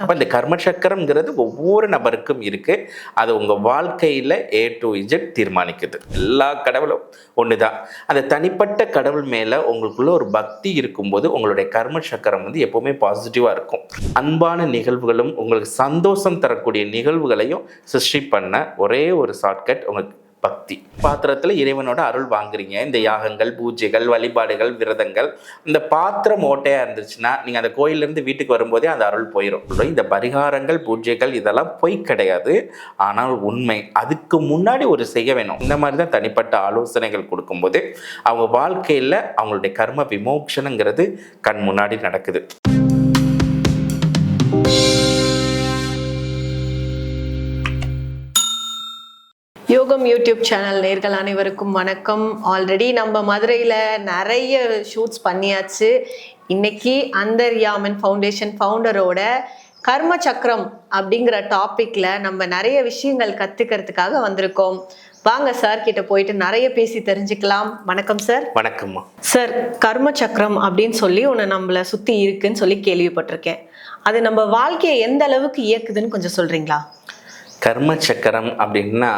அப்போ இந்த கர்ம சக்கரம்ங்கிறது ஒவ்வொரு நபருக்கும் இருக்கு. அது உங்க வாழ்க்கையில A to Z தீர்மானிக்குது. எல்லா கடவுளும் ஒண்ணுதான். அந்த தனிப்பட்ட கடவுள் மேல உங்களுக்குள்ள ஒரு பக்தி இருக்கும்போது உங்களுடைய கர்ம சக்கரம் வந்து எப்பவுமே பாசிட்டிவா இருக்கும். அன்பான நிகழ்வுகளும் உங்களுக்கு சந்தோஷம் தரக்கூடிய நிகழ்வுகளையும் சிருஷ்டி பண்ண ஒரே ஒரு ஷார்ட்கட் உங்களுக்கு பக்தி. பாத்திரத்தில் இறைவனோட அருள் வாங்குறீங்க. இந்த யாகங்கள், பூஜைகள், வழிபாடுகள், விரதங்கள், இந்த பாத்திரம் ஓட்டையா இருந்துச்சுன்னா நீங்க அந்த கோயிலிருந்து வீட்டுக்கு வரும்போதே அந்த அருள் போயிடும். இந்த பரிகாரங்கள், பூஜைகள் இதெல்லாம் பொய் கிடையாது, ஆனால் உண்மை. அதுக்கு முன்னாடி ஒரு செய்ய வேணும். இந்த மாதிரி தான் தனிப்பட்ட ஆலோசனைகள் கொடுக்கும்போது அவங்க வாழ்க்கையில் அவங்களுடைய கர்ம விமோக்ஷனங்கிறது கண் முன்னாடி நடக்குது. யோகம் யூடியூப் சேனல் நேர்கள் அனைவருக்கும் வணக்கம். ஆல்ரெடி நம்ம மதுரையில் நிறைய ஷூட்ஸ் பண்ணியாச்சு. இன்னைக்கு அந்தர்யாமன் ஃபவுண்டேஷன் ஃபவுண்டரோட கர்ம சக்கரம் அப்படிங்கிற டாப்பிக்கில் நம்ம நிறைய விஷயங்கள் கற்றுக்கிறதுக்காக வந்திருக்கோம். வாங்க சார் கிட்ட போயிட்டு நிறைய பேசி தெரிஞ்சுக்கலாம். வணக்கம் சார். வணக்கம்மா. சார், கர்ம சக்கரம் அப்படின்னு சொல்லி ஒன்று நம்மளை சுற்றி இருக்குன்னு சொல்லி கேள்விப்பட்டிருக்கேன். அது நம்ம வாழ்க்கையை எந்த அளவுக்கு இயக்குதுன்னு கொஞ்சம் சொல்கிறீங்களா? கர்ம சக்கரம் அப்படின்னா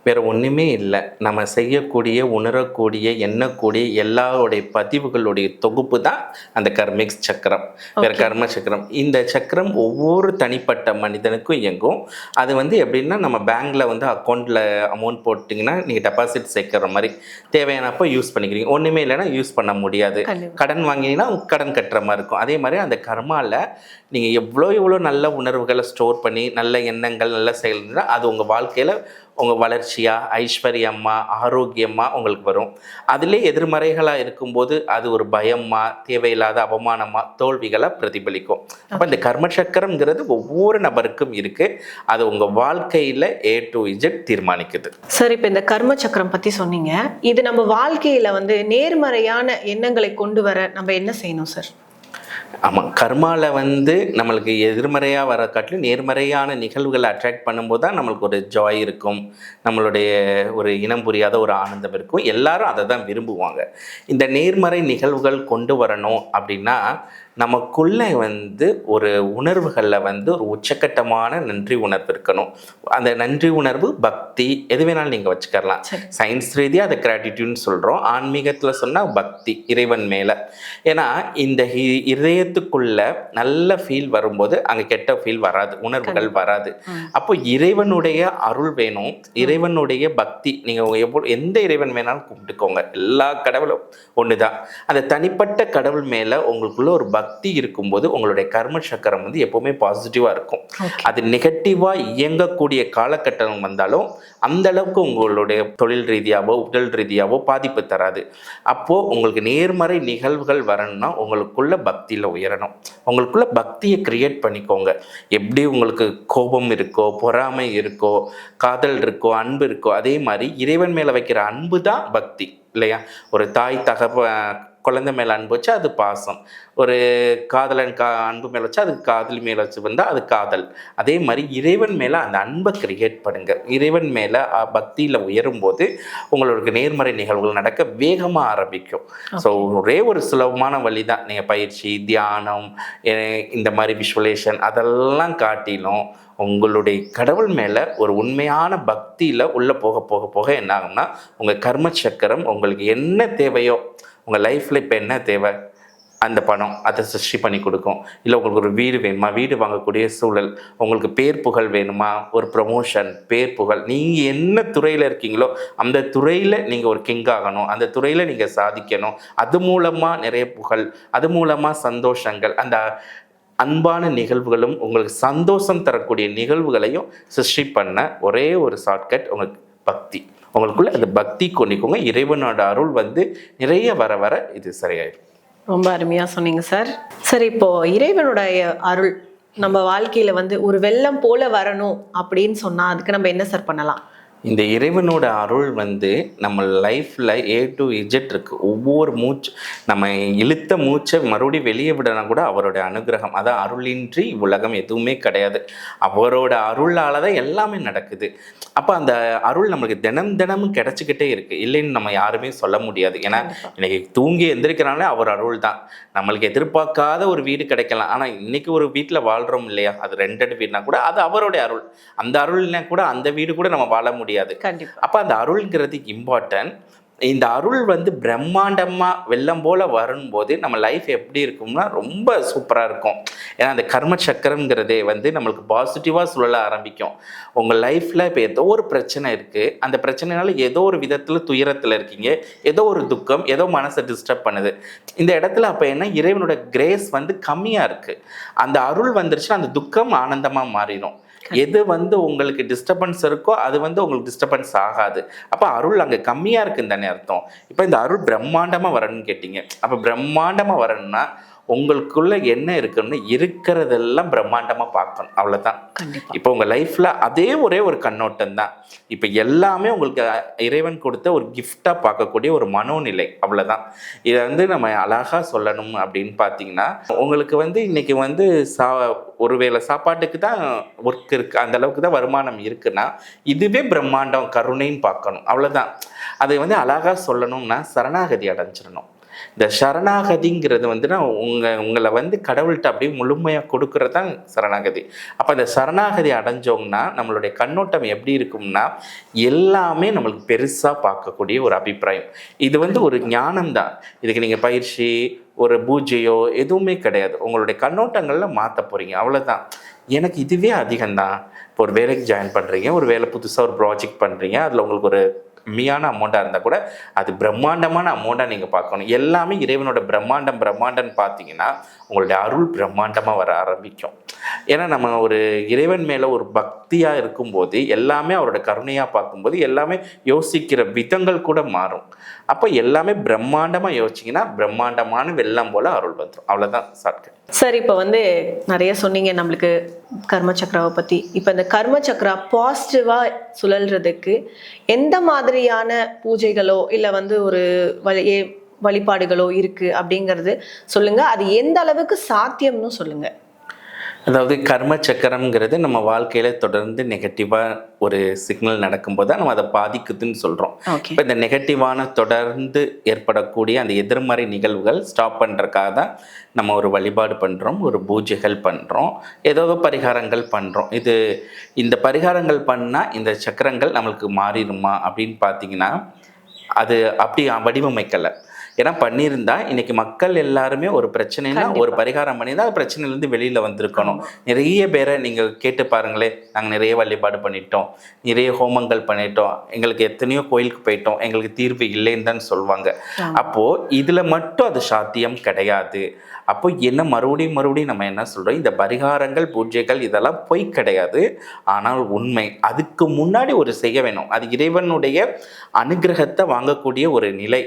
வேறு ஒன்றுமே இல்லை. நம்ம செய்யக்கூடிய, உணரக்கூடிய, எண்ணக்கூடிய எல்லாருடைய பதிவுகளுடைய தொகுப்பு தான் அந்த கர்மிக் சக்கரம், வேறு கர்ம சக்கரம். இந்த சக்கரம் ஒவ்வொரு தனிப்பட்ட மனிதனுக்கும் இயங்கும். அது வந்து எப்படின்னா, நம்ம பேங்க்கில் வந்து அக்கௌண்ட்டில் அமௌண்ட் போட்டிங்கன்னா நீங்கள் டெபாசிட் சேர்க்குற மாதிரி தேவையானப்போ யூஸ் பண்ணிக்கிறீங்க. ஒன்றுமே இல்லைன்னா யூஸ் பண்ண முடியாது. கடன் வாங்கினீங்கன்னா கடன் கட்டுற மாதிரி இருக்கும். அதே மாதிரி அந்த கர்மாவில் நீங்கள் எவ்வளோ நல்ல உணர்வுகளை ஸ்டோர் பண்ணி, நல்ல எண்ணங்கள், நல்ல செயல்னா அது உங்கள் வாழ்க்கையில் உங்கள் வளர்ச்சியாக, ஐஸ்வர்யமாக, ஆரோக்கியமாக உங்களுக்கு வரும். அதிலே எதிர்மறைகளாக இருக்கும்போது அது ஒரு பயமாக, தேவையில்லாத அவமானமாக, தோல்விகளை பிரதிபலிக்கும். அப்போ இந்த கர்ம சக்கரம்ங்கிறது ஒவ்வொரு நபருக்கும் இருக்குது. அது உங்கள் வாழ்க்கையில் A to Z தீர்மானிக்குது. சார், இப்போ இந்த கர்ம சக்கரம் பற்றி சொன்னீங்க. இது நம்ம வாழ்க்கையில் வந்து நேர்மறையான எண்ணங்களை கொண்டு வர நம்ம என்ன செய்யணும் சார்? ஆமாம், கர்மாவில் வந்து நம்மளுக்கு எதிர்மறையாக வர காட்டிலும் நேர்மறையான நிகழ்வுகளை அட்ராக்ட் பண்ணும்போது தான் நம்மளுக்கு ஒரு ஜாய் இருக்கும், நம்மளுடைய ஒரு இனம் புரியாத ஒரு ஆனந்தம் இருக்கும். எல்லாரும் அதை தான் விரும்புவாங்க. இந்த நேர்மறை நிகழ்வுகள் கொண்டு வரணும் அப்படின்னா நமக்குள்ளே வந்து ஒரு உணர்வுகளில் வந்து ஒரு உச்சக்கட்டமான நன்றி உணர்வு இருக்கணும். அந்த நன்றி உணர்வு பக்தி எது வேணாலும் நீங்கள் வச்சுக்கலாம். சயின்ஸ் ரீதியாக அதை கிராட்டிடியூட்னு சொல்கிறோம். ஆன்மீகத்தில் சொன்னால் பக்தி இறைவன் மேலே. ஏன்னா இந்த இதயத்துக்குள்ள நல்ல ஃபீல் வரும்போது அங்கே கெட்ட ஃபீல் வராது, உணர்வுகள் வராது. அப்போ இறைவனுடைய அருள் வேணும், இறைவனுடைய பக்தி. நீங்கள் எந்த இறைவன் வேணாலும் கும்பிட்டுக்கோங்க, எல்லா கடவுளும் ஒன்று தான். அந்த தனிப்பட்ட கடவுள் மேலே உங்களுக்குள்ள ஒரு பக்தி இருக்கும்போது உங்களுடைய கர்ம சக்கரம் வந்து எப்பவுமே பாசிட்டிவா இருக்கும். அது நெகட்டிவா இயங்கக்கூடிய காலகட்டம் வந்தாலும் அந்த அளவுக்கு உங்களுடைய தொழில் ரீதியாவோ உடல் ரீதியாவோ பாதிப்பு தராது. அப்போ உங்களுக்கு நேர்மறை நிகழ்வுகள் வரணும்னா உங்களுக்குள்ள பக்தியில உயரணும். உங்களுக்குள்ள பக்தியை கிரியேட் பண்ணிக்கோங்க. எப்படி உங்களுக்கு கோபம் இருக்கோ, பொறாமை இருக்கோ, காதல் இருக்கோ, அன்பு இருக்கோ, அதே மாதிரி இறைவன் மேல வைக்கிற அன்பு தான் பக்தி இல்லையா? ஒரு தாய் குழந்தை மேலே அன்பு வச்சா அது பாசம், ஒரு காதலன் அன்பு மேலே வச்சா அது காதலி மேலே வச்சு வந்தால் அது காதல். அதே மாதிரி இறைவன் மேலே அந்த அன்பை கிரியேட் பண்ணுங்க. இறைவன் மேலே பக்தியில் உயரும்போது உங்களுக்கு நேர்மறை நிகழ்வுகள் நடக்க வேகமாக ஆரம்பிக்கும். ஸோ ஒரே ஒரு சுலபமான வழி தான். நீங்கள் பயிற்சி, தியானம், இந்த மாதிரி விஷுவலேஷன் அதெல்லாம் காட்டிலும் உங்களுடைய கடவுள் மேலே ஒரு உண்மையான பக்தியில் உள்ளே போக போக போக என்ன ஆகும்னா உங்கள் கர்ம சக்கரம் உங்களுக்கு என்ன தேவையோ, உங்கள் லைஃப்பில் இப்போ என்ன தேவை, அந்த பணம் அதை சிருஷ்டி பண்ணி கொடுக்கும். இல்லை உங்களுக்கு ஒரு வீடு வேணுமா, வீடு வாங்கக்கூடிய சூழல், உங்களுக்கு பேர் புகழ் வேணுமா, ஒரு ப்ரமோஷன், பேர் புகழ், நீங்கள் என்ன துறையில் இருக்கீங்களோ அந்த துறையில் நீங்கள் ஒரு கிங் ஆகணும், அந்த துறையில் நீங்கள் சாதிக்கணும். அது மூலமாக நிறைய புகழ், அது மூலமாக சந்தோஷங்கள், அந்த அன்பான நிகழ்வுகளும் உங்களுக்கு சந்தோஷம் தரக்கூடிய நிகழ்வுகளையும் சிருஷ்டி பண்ண ஒரே ஒரு ஷார்ட்கட் உங்களுக்கு பக்தி. உங்களுக்குள்ள அந்த பக்தி கொண்டிக்கோங்க. இறைவனோட அருள் வந்து நிறைய வர வர இது சரியாயிடும். ரொம்ப அருமையாக சொன்னீங்க சார். சரி, இப்போ இறைவனுடைய அருள் நம்ம வாழ்க்கையில வந்து ஒரு வெள்ளம் போல வரணும் அப்படின்னு சொன்னா அதுக்கு நம்ம என்ன சார் பண்ணலாம்? இந்த இறைவனோட அருள் வந்து நம்ம லைஃப்பில் A to Z இருக்குது. ஒவ்வொரு நம்ம இழுத்த மூச்சை மறுபடியும் வெளியே விடனா கூட அவரோட அனுகிரகம். அதான் அருளின்றி உலகம் எதுவுமே கிடையாது. அவரோட அருளால் தான் எல்லாமே நடக்குது. அப்போ அந்த அருள் நம்மளுக்கு தினமும் கிடச்சிக்கிட்டே இருக்குது. இல்லைன்னு நம்ம யாருமே சொல்ல முடியாது. ஏன்னா இன்னைக்கு தூங்கி எந்திரிக்கிறாலே அவர் அருள் தான். நம்மளுக்கு எதிர்பார்க்காத ஒரு வீடு கிடைக்கலாம். ஆனால் இன்னைக்கு ஒரு வீட்டில் வாழ்கிறோம் இல்லையா, அது ரெண்டட் வீடுனா கூட அது அவருடைய அருள். அந்த அருள்னா கூட அந்த வீடு கூட நம்ம வாழ முடியாது. அப்ப அந்த அருள்ங்கிறது இம்பார்ட்டன்ட். இந்த அருள் வந்து பிரம்மாண்டமா வெள்ளம் போல வரும்போது நம்ம லைஃப் எப்படி இருக்கும்னா ரொம்ப சூப்பரா இருக்கும். ஏன்னா அந்த கர்ம சக்கரம்ங்கிறதே வந்து நம்மளுக்கு பாசிட்டிவா சுழல ஆரம்பிக்கும். உங்க லைஃப்ல இப்போ ஏதோ ஒரு பிரச்சனை இருக்கு, அந்த பிரச்சனைனால ஏதோ ஒரு விதத்துல துயரத்துல இருக்கீங்க, ஏதோ ஒரு துக்கம், ஏதோ மனசை டிஸ்டர்ப் பண்ணுது. இந்த இடத்துல அப்ப என்ன, இறைவனோட கிரேஸ் வந்து கம்மியா இருக்கு. அந்த அருள் வந்துருச்சுன்னா அந்த துக்கம் ஆனந்தமா மாறிடும். எது வந்து உங்களுக்கு டிஸ்டர்பன்ஸ் இருக்கோ அது வந்து உங்களுக்கு டிஸ்டர்பன்ஸ் ஆகாது. அப்போ அருள் அங்கே கம்மியாக இருக்குன்னு தானே அர்த்தம். இப்போ இந்த அருள் பிரம்மாண்டமாக வரணும்னு கேட்டீங்க. அப்போ பிரம்மாண்டமாக வரணும்னா உங்களுக்குள்ள என்ன இருக்குன்னு இருக்கிறதெல்லாம் பிரம்மாண்டமாக பார்க்கணும். அவ்வளோதான். இப்போ உங்கள் லைஃப்பில் அதே ஒரே ஒரு கண்ணோட்டம் தான். இப்போ எல்லாமே உங்களுக்கு இறைவன் கொடுத்த ஒரு கிஃப்டாக பார்க்கக்கூடிய ஒரு மனோநிலை. அவ்வளோதான். இதை வந்து நம்ம அழகாக சொல்லணும் அப்படின்னு பார்த்தீங்கன்னா, உங்களுக்கு வந்து இன்னைக்கு வந்து ஒருவேளை சாப்பாட்டுக்கு தான் ஒர்க் இருக்குது, அந்த அளவுக்கு தான் வருமானம் இருக்குன்னா இதுவே பிரம்மாண்டம் கருணைன்னு பார்க்கணும். அவ்வளோதான். அதை வந்து அழகாக சொல்லணும்னா சரணாகதி அடைஞ்சிடணும். இந்த சரணாகதிங்கிறது வந்துன்னா உங்களை வந்து கடவுள்கிட்ட அப்படியே முழுமையாக கொடுக்கறது தான் சரணாகதி. அப்போ அந்த சரணாகதி அடைஞ்சோம்னா நம்மளுடைய கண்ணோட்டம் எப்படி இருக்கும்னா எல்லாமே நம்மளுக்கு பெருசாக பார்க்கக்கூடிய ஒரு அபிப்பிராயம். இது வந்து ஒரு ஞானம் தான். இதுக்கு நீங்கள் பயிற்சி, ஒரு பூஜையோ எதுவுமே கிடையாது. உங்களுடைய கண்ணோட்டங்களில் மாற்ற போகிறீங்க. அவ்வளோதான். எனக்கு இதுவே அதிகம்தான். இப்போ ஒரு வேலைக்கு ஜாயின் பண்ணுறீங்க, ஒரு வேலை புதுசாக ஒரு ப்ராஜெக்ட் பண்ணுறீங்க, அதில் உங்களுக்கு ஒரு கம்மியான அமௌண்ட்டாக இருந்தால் கூட அது பிரம்மாண்டமான அமௌண்ட்டாக நீங்கள் பார்க்கணும். எல்லாமே இறைவனோட பிரம்மாண்டம்னு பார்த்தீங்கன்னா உங்களுடைய அருள் பிரம்மாண்டமாக வர ஆரம்பிக்கும். ஏன்னா நம்ம ஒரு இறைவன் மேலே ஒரு பக்தியாக இருக்கும்போது எல்லாமே அவரோட கருணையாக பார்க்கும்போது எல்லாமே யோசிக்கிற விதங்கள் கூட மாறும். அப்போ எல்லாமே பிரம்மாண்டமாக யோசிச்சிங்கன்னா பிரம்மாண்டமான வெள்ளம் போல் அருள் வந்துடும். அவ்வளோதான் சார். சார், இப்போ வந்து நிறைய சொன்னீங்க நம்மளுக்கு கர்ம சக்கராவை பற்றி. இப்போ இந்த கர்ம சக்கரா பாசிட்டிவாக சுழல்றதுக்கு எந்த மாதிரியான பூஜைகளோ இல்லை வந்து ஒரு வழிபாடுகளோ இருக்குது அப்படிங்கிறது சொல்லுங்கள். அது எந்த அளவுக்கு சாத்தியம்னு சொல்லுங்கள். அதாவது கர்ம சக்கரம்ங்கிறது நம்ம வாழ்க்கையில் தொடர்ந்து நெகட்டிவாக ஒரு சிக்னல் நடக்கும்போது தான் நம்ம அதை பாதிக்குதுன்னு சொல்கிறோம். இப்போ இந்த நெகட்டிவான தொடர்ந்து ஏற்படக்கூடிய அந்த எதிர்மறை நிகழ்வுகள் ஸ்டாப் பண்ணுறதுக்காக தான் நம்ம ஒரு வழிபாடு பண்ணுறோம், ஒரு பூஜைகள் பண்ணுறோம், ஏதோ பரிகாரங்கள் பண்ணுறோம். இந்த பரிகாரங்கள் பண்ணால் இந்த சக்கரங்கள் நம்மளுக்கு மாறிடுமா அப்படின்னு பார்த்தீங்கன்னா அது அப்படி வடிவமைக்கலை. ஏன்னா பண்ணியிருந்தா இன்னைக்கு மக்கள் எல்லாருமே ஒரு பிரச்சனைனா ஒரு பரிகாரம் பண்ணியிருந்தா அந்த பிரச்சனையிலேருந்து வெளியில் வந்திருக்கணும். நிறைய பேரை நீங்கள் கேட்டு பாருங்களேன், நாங்கள் நிறைய வழிபாடு பண்ணிட்டோம், நிறைய ஹோமங்கள் பண்ணிட்டோம், எங்களுக்கு எத்தனையோ கோயிலுக்கு போயிட்டோம், எங்களுக்கு தீர்வு இல்லைன்னு தான் சொல்லுவாங்க. அப்போது இதில் மட்டும் அது சாத்தியம் கிடையாது. அப்போ என்ன மறுபடியும் நம்ம என்ன சொல்கிறோம், இந்த பரிகாரங்கள் பூஜைகள் இதெல்லாம் பொய் கிடையாது, ஆனால் உண்மை. அதுக்கு முன்னாடி ஒரு செய்ய வேணும். அது இறைவனுடைய அனுகிரகத்தை வாங்கக்கூடிய ஒரு நிலை.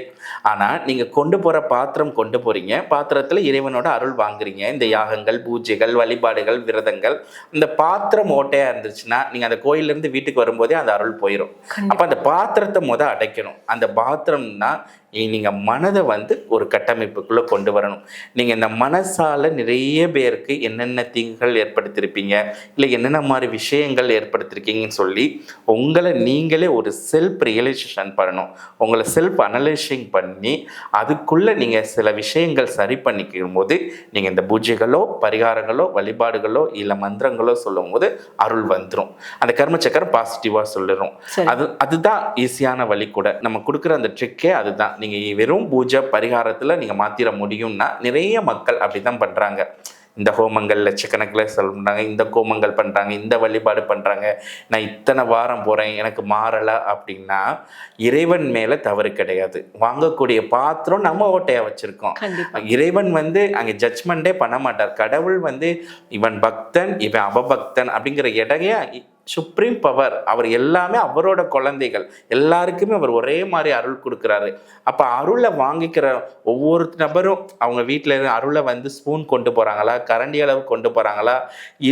ஆனால் நீங்கள் கொண்டு போகிற பாத்திரம் கொண்டு போகிறீங்க, பாத்திரத்தில் இறைவனோட அருள் வாங்குறீங்க. இந்த யாகங்கள், பூஜைகள், வழிபாடுகள், விரதங்கள், இந்த பாத்திரம் ஓட்டையாக இருந்துச்சுன்னா நீங்கள் அந்த கோயிலேருந்து வீட்டுக்கு வரும்போதே அந்த அருள் போயிடும். அப்போ அந்த பாத்திரத்தை அடைக்கணும். அந்த பாத்திரம்னா நீங்கள் மனதை வந்து ஒரு கட்டமைப்புக்குள்ளே கொண்டு வரணும். நீங்கள் இந்த மனசால் நிறைய பேருக்கு என்னென்ன தீங்குகள் ஏற்படுத்தியிருப்பீங்க, இல்லை என்னென்ன மாதிரி விஷயங்கள் ஏற்படுத்தியிருக்கீங்கன்னு சொல்லி உங்களை நீங்களே ஒரு செல்ஃப் ரியலைசேஷன் பண்ணணும். உங்களை செல்ஃப் அனலைசிங் பண்ணி அதுக்குள்ளே நீங்கள் சில விஷயங்கள் சரி பண்ணிக்கும் போது நீங்கள் இந்த பூஜைகளோ பரிகாரங்களோ வழிபாடுகளோ இல்லை மந்திரங்களோ சொல்லும் போது அருள் வந்துடும். அந்த கர்ம சக்கரம் பாசிட்டிவாக சொல்லிடும். அதுதான் ஈஸியான வழி கூட. நம்ம கொடுக்குற அந்த ட்ரிக்கே அதுதான். நீங்கள் வெறும் பூஜை பரிகாரத்தில் நீங்கள் மாற்றிட முடியும்னா நிறைய மக்கள் அப்படி தான் பண்ணுறாங்க. இந்த ஹோமங்கள் லட்சக்கணக்கில் சொல்கிறாங்க, இந்த கோமங்கள் பண்ணுறாங்க, இந்த வழிபாடு பண்ணுறாங்க, நான் இத்தனை வாரம் போகிறேன் எனக்கு மாறலை அப்படின்னா இறைவன் மேலே தவறு கிடையாது. வாங்கக்கூடிய பாத்திரம் நம்ம ஓட்டையாக வச்சுருக்கோம். இறைவன் வந்து அங்கே ஜட்ஜ்மெண்ட்டே பண்ண மாட்டார். கடவுள் வந்து இவன் பக்தன் இவன் அவபக்தன் அப்படிங்கிற இடையே சுப்ரீம் பவர். அவர் எல்லாமே அவரோட குழந்தைகள், எல்லாருக்குமே அவர் ஒரே மாதிரி அருள் கொடுக்குறாரு. அப்போ அருளை வாங்கிக்கிற ஒவ்வொரு நபரும் அவங்க வீட்டில் இருந்து அருளை வந்து ஸ்பூன் கொண்டு போகிறாங்களா, கரண்டி அளவு கொண்டு போகிறாங்களா,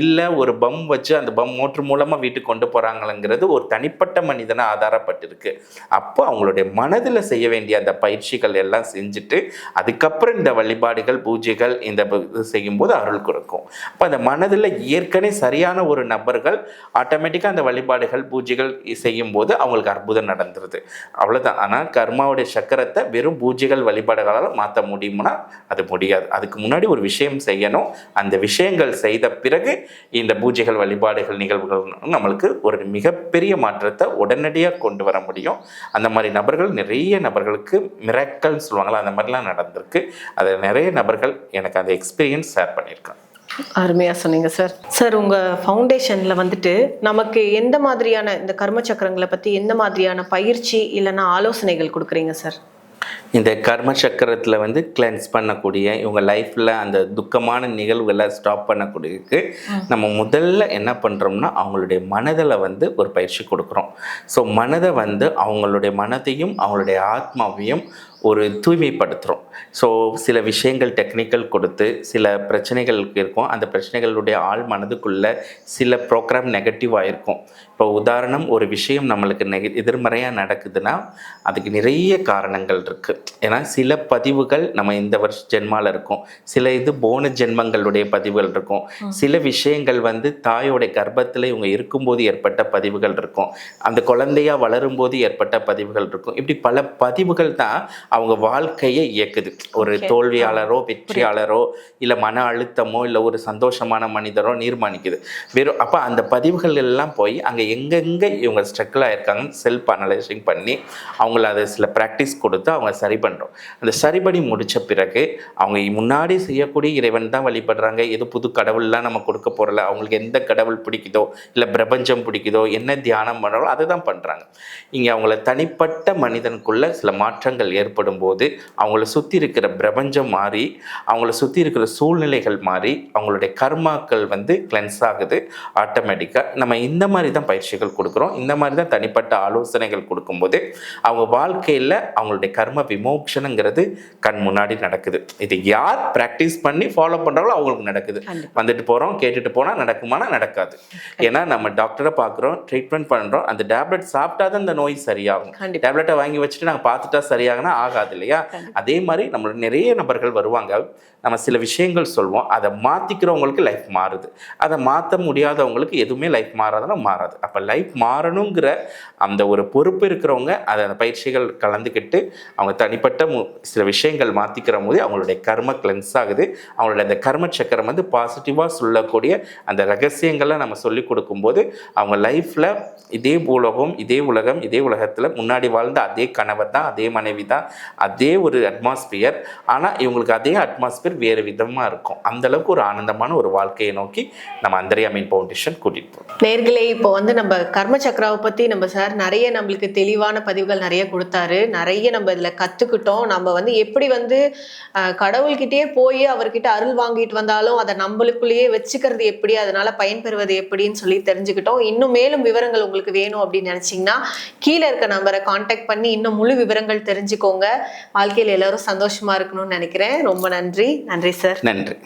இல்லை ஒரு பம் வச்சு அந்த பம் மோட்ரு மூலமாக வீட்டுக்கு கொண்டு போகிறாங்களங்கிறது ஒரு தனிப்பட்ட மனிதனை ஆதாரப்பட்டிருக்கு. அப்போ அவங்களுடைய மனதில் செய்ய வேண்டிய அந்த பயிற்சிகள் எல்லாம் செஞ்சுட்டு அதுக்கப்புறம் இந்த வழிபாடுகள் பூஜைகள் இந்த இது செய்யும்போது அருள் கொடுக்கும். அப்போ அந்த மனதில் ஏற்கனவே சரியான ஒரு நபர்கள் ஆட்டோமேட்டிக்காக அந்த வழிபாடுகள் பூஜைகள் செய்யும்போது அவங்களுக்கு அற்புதம் நடந்துருது. அவ்வளோதான். ஆனால் கர்மாவுடைய சக்கரத்தை வெறும் பூஜைகள் வழிபாடுகளால் மாற்ற முடியும்னா அது முடியாது. அதுக்கு முன்னாடி ஒரு விஷயம் செய்யணும். அந்த விஷயங்கள் செய்த பிறகு இந்த பூஜைகள் வழிபாடுகள் நிகழ்வுகள் நம்மளுக்கு ஒரு மிகப்பெரிய மாற்றத்தை உடனடியாக கொண்டு வர முடியும். அந்த மாதிரி நபர்கள் நிறைய நபர்களுக்கு மிராக்கிள்னு சொல்லுவாங்களா, அந்த மாதிரிலாம் நடந்திருக்கு. அது நிறைய நபர்கள் எனக்கு அந்த எக்ஸ்பீரியன்ஸ் ஷேர் பண்ணியிருக்காங்க. அருமையா சொன்னீங்க சார். சார், உங்க ஃபவுண்டேஷன்ல வந்துட்டு நமக்கு எந்த மாதிரியான இந்த கர்ம சக்கரங்களை பத்தி எந்த மாதிரியான பயிற்சி இல்லைன்னா ஆலோசனைகள் கொடுக்குறீங்க சார்? இந்த கர்ம சக்கரத்தில் வந்து கிளென்ஸ் பண்ணக்கூடிய இவங்க லைஃப்பில் அந்த துக்கமான நிகழ்வுகளை ஸ்டாப் பண்ணக்கூடியதுக்கு நம்ம முதல்ல என்ன பண்ணுறோம்னா அவங்களுடைய மனதில் வந்து ஒரு பயிற்சி கொடுக்குறோம். ஸோ மனதை வந்து அவங்களுடைய மனதையும் அவங்களுடைய ஆத்மாவையும் ஒரு தூய்மைப்படுத்துகிறோம். ஸோ சில விஷயங்கள் டெக்னிக்கல் கொடுத்து சில பிரச்சனைகளுக்கு இருக்கும். அந்த பிரச்சனைகளுடைய ஆள் மனதுக்குள்ளே சில ப்ரோக்ராம் நெகட்டிவாக இருக்கும். இப்போ உதாரணம், ஒரு விஷயம் நம்மளுக்கு எதிர்மறையாக நடக்குதுன்னா அதுக்கு நிறைய காரணங்கள் இருக்குது. ஏன்னா சில பதிவுகள் நம்ம இந்த வருஷ ஜென்மாவில் இருக்கும், சில இது போன ஜென்மங்களுடைய பதிவுகள் இருக்கும், சில விஷயங்கள் வந்து தாயோடைய கர்ப்பத்தில் இவங்க இருக்கும்போது ஏற்பட்ட பதிவுகள் இருக்கும், அந்த குழந்தையாக வளரும்போது ஏற்பட்ட பதிவுகள் இருக்கும். இப்படி பல பதிவுகள் தான் அவங்க வாழ்க்கையை இயக்குது. ஒரு தோல்வியாளரோ வெற்றியாளரோ இல்லை மன அழுத்தமோ இல்லை ஒரு சந்தோஷமான மனிதரோ நிர்மாணிக்குது வெறும். அப்போ அந்த பதிவுகள் எல்லாம் போய் அங்கே எங்கெங்கே இவங்க ஸ்ட்ரகிள் ஆகிருக்காங்கன்னு செல்ஃப் அனலைசிங் பண்ணி அவங்கள அதை சில ப்ராக்டிஸ் கொடுத்து அவங்க சரி பண்ணுறோம். அந்த சரி பண்ணி முடித்த பிறகு அவங்க முன்னாடி செய்யக்கூடிய இறைவன் தான் வழிபடுறாங்க. எது புது கடவுள்லாம் நம்ம கொடுக்க போகிறல, அவங்களுக்கு எந்த கடவுள் பிடிக்குதோ இல்லை பிரபஞ்சம் பிடிக்குதோ என்ன தியானம் பண்ணுறோம் அதை தான் பண்ணுறாங்க. இங்கே அவங்கள தனிப்பட்ட மனிதனுக்குள்ள சில மாற்றங்கள் ஏற்படும் போது அவங்கள சுற்றி இருக்கிற பிரபஞ்சம் மாறி அவங்கள சுற்றி இருக்கிற சூழ்நிலைகள் மாறி அவங்களுடைய கர்மாக்கள் வந்து கிளென்ஸ் ஆகுது ஆட்டோமேட்டிக்காக. நம்ம இந்த மாதிரி தான் பயிற்சிகள் கொடுக்குறோம். இந்த மாதிரி தான் தனிப்பட்ட ஆலோசனைகள் கொடுக்கும்போது அவங்க வாழ்க்கையில் அவங்களுடைய கர்ம விமோக்ஷனங்கிறது கண் முன்னாடி நடக்குது. இது யார் ப்ராக்டிஸ் பண்ணி ஃபாலோ பண்ணுறாங்களோ அவங்களுக்கு நடக்குது. வந்துட்டு போகிறோம் கேட்டுட்டு போனால் நடக்குமானா நடக்காது. ஏன்னா நம்ம டாக்டரை பார்க்குறோம், ட்ரீட்மெண்ட் பண்ணுறோம், அந்த டேப்லெட் சாப்பிட்டா தான் இந்த நோய் சரியாகும். டேப்லெட்டை வாங்கி வச்சுட்டு நாங்கள் பார்த்துட்டா சரியாகனா ஆகாது இல்லையா? அதே மாதிரி நம்மளோட நிறைய நபர்கள் வருவாங்க, நம்ம சில விஷயங்கள் சொல்வோம், அதை மாற்றிக்கிறவங்களுக்கு லைஃப் மாறுது, அதை மாற்ற முடியாதவங்களுக்கு எதுவுமே லைஃப் மாறாதுன்னா மாறாது. அப்போ லைஃப் மாறணுங்கிற அந்த ஒரு பொறுப்பு இருக்கிறவங்க அதை அந்த பயிற்சிகள் கலந்துக்கிட்டு அவங்க தனிப்பட்ட சில விஷயங்கள் மாற்றிக்கிற போது அவங்களுடைய கர்ம கிளென்ஸ் ஆகுது. அவங்களுடைய அந்த கர்ம சக்கரம் வந்து பாசிட்டிவாக சொல்லக்கூடிய அந்த ரகசியங்களை நம்ம சொல்லிக் கொடுக்கும்போது அவங்க லைஃப்பில் இதே பூலோகம் இதே உலகம் இதே உலகத்தில் முன்னாடி வாழ்ந்த அதே கணவர் தான், அதே மனைவி தான், அதே ஒரு அட்மாஸ்பியர், ஆனால் இவங்களுக்கு அதே அட்மாஸ்பியர் வேறு விதமாக இருக்கும். அந்தளவுக்கு ஒரு ஆனந்தமான ஒரு வாழ்க்கையை நோக்கி நம்ம அந்தர்யாமின் ஃபவுண்டேஷன் கூட்டிகிட்டு போகிறோம். நேர்களே, இப்போ வந்து நம்ம கர்ம சக்கராவை பற்றி நம்ம சார் நிறைய நம்மளுக்கு தெளிவான பதிவுகள் நிறைய கொடுத்தாரு. நிறைய நம்ம இதில் கற்றுக்கிட்டோம். நம்ம வந்து எப்படி வந்து கடவுள்கிட்டே போய் அவர்கிட்ட அருள் வாங்கிட்டு வந்தாலும் அதை நம்மளுக்குள்ளேயே வச்சுக்கிறது எப்படி, அதனால பயன்பெறுவது எப்படின்னு சொல்லி தெரிஞ்சுக்கிட்டோம். இன்னும் மேலும் விவரங்கள் உங்களுக்கு வேணும் அப்படின்னு நினச்சிங்கன்னா கீழே இருக்க நம்பரை கான்டாக்ட் பண்ணி இன்னும் முழு விவரங்கள் தெரிஞ்சுக்கோங்க. வாழ்க்கையில் எல்லாரும் சந்தோஷமா இருக்கணும்னு நினைக்கிறேன். ரொம்ப நன்றி. நன்றி சார். நன்றி.